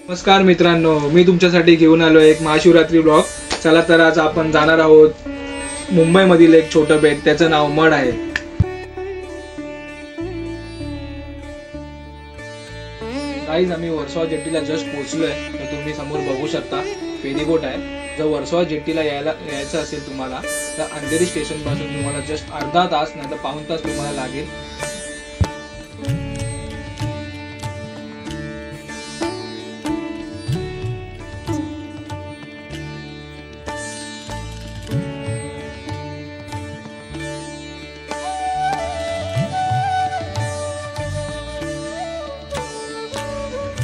नमस्कार मित्रांनो, मी तुमच्यासाठी घेऊन आलो एक महाशिवरात्री ब्लॉग। चला तर आज आपण जाणार आहोत मुंबईमधील एक छोटं बेट, त्याचं नाव मड आहे। गाईज, आम्ही वर्सोवा जेट्टीला जस्ट पोहोचलोय। तर तुम्ही समोर बघू शकता फेरीबोट आहे। जर वर्सोवा जेट्टीला यायचं असेल तुम्हाला तर अंधेरी स्टेशन पासून तुम्हाला जस्ट अर्धा तास नाही तर पाऊण तास तुम्हाला लागेल।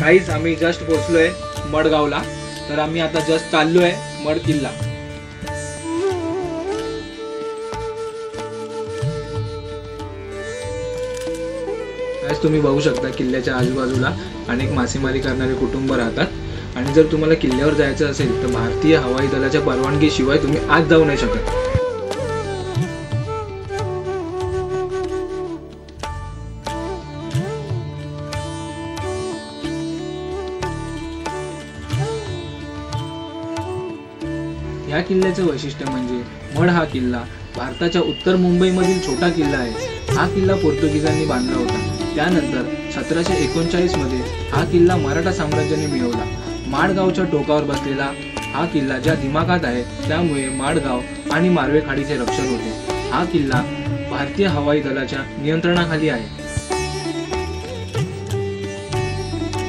गाईज, आम्ही जस्ट पोहोचलोय मडगावला। तर आम्ही आता जस्ट चाललोय मड किल्ला। गाईज, तुम्ही बघू शकता किल्ल्याच्या आजूबाजूला अनेक मासेमारी करणारे कुटुंब राहतात। आणि जर तुम्हाला किल्ल्यावर जायचं असेल तर भारतीय हवाई दलाच्या परवानगीशिवाय तुम्ही आत जाऊ नाही शकत। या किल्ल्याचं वैशिष्ट्य म्हणजे मड हा किल्ला भारताच्या उत्तर मुंबईमधील छोटा किल्ला आहे। हा किल्ला पोर्तुगीजांनी बांधला होता। त्यानंतर 1739 मध्ये हा किल्ला मराठा साम्राज्याने मिळवला। माडगावच्या टोकावर बसलेला हा किल्ला ज्या दिमाखात आहे त्यामुळे माडगाव आणि मारवे खाडीचे रक्षण होते। हा किल्ला भारतीय हवाई दलाच्या नियंत्रणाखाली आहे।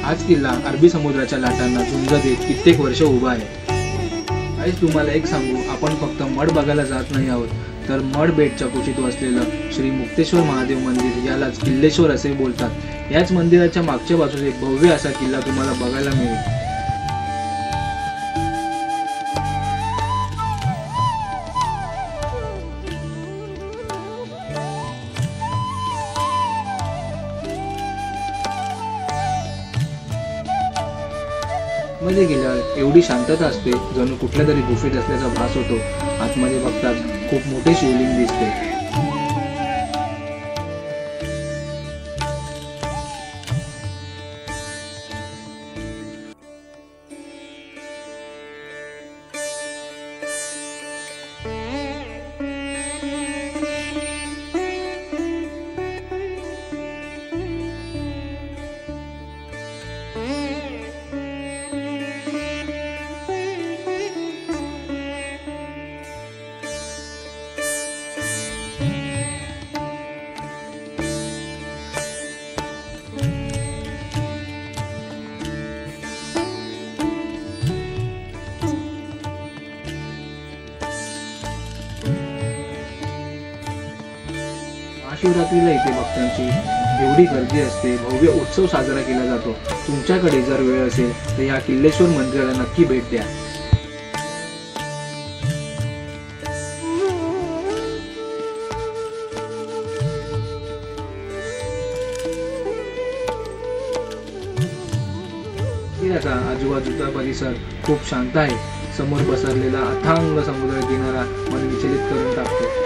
हाच किल्ला अरबी समुद्राच्या लाटांना झुंज देत कित्येक वर्ष उभा आहे। आज तुम्हाला एक सांगू, आपण फक्त मड बघायला जात नाही आहोत, तर मड बेटच्या कुशीत वसलेलं श्री मुक्तेश्वर महादेव मंदिर, यालाच किल्लेश्वर असे बोलतात। याच मंदिराच्या मागच्या बाजूस एक भव्य असा किल्ला तुम्हाला बघायला मिळेल। मध्ये गेल्यावर एवढी शांतता असते, जणू कुठल्या तरी गुफेत असल्याचा भास होतो। आतमध्ये बघताच खूप मोठे शिवलिंग दिसते। महाशिवरात्रीला इथे भक्तांची एवढी गर्दी असते, भव्य उत्सव साजरा केला जातो। तुमच्याकडे जर वेळ असेल तर या किल्लेश्वर मंदिराला नक्की भेट द्या। किल्ल्याचा आजूबाजूचा परिसर खूप शांत आहे। समोर पसरलेला अथांग समुद्र किनारा मन विचलित करून टाकतो।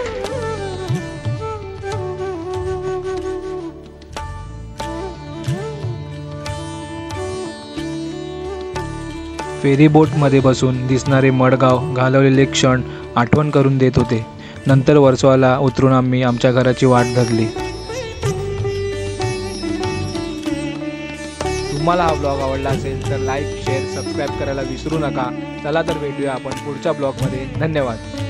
फेरीबोटमध्ये बसून दिसणारे मडगाव घालवलेले क्षण आठवण करून देत होते। नंतर वर्सोवाला उतरून आम्ही आमच्या घराची वाट धरली। तुम्हाला हा ब्लॉग आवडला असेल तर लाईक, शेअर, सबस्क्राईब करायला विसरू नका। चला तर भेटूया आपण पुढच्या ब्लॉगमध्ये। धन्यवाद।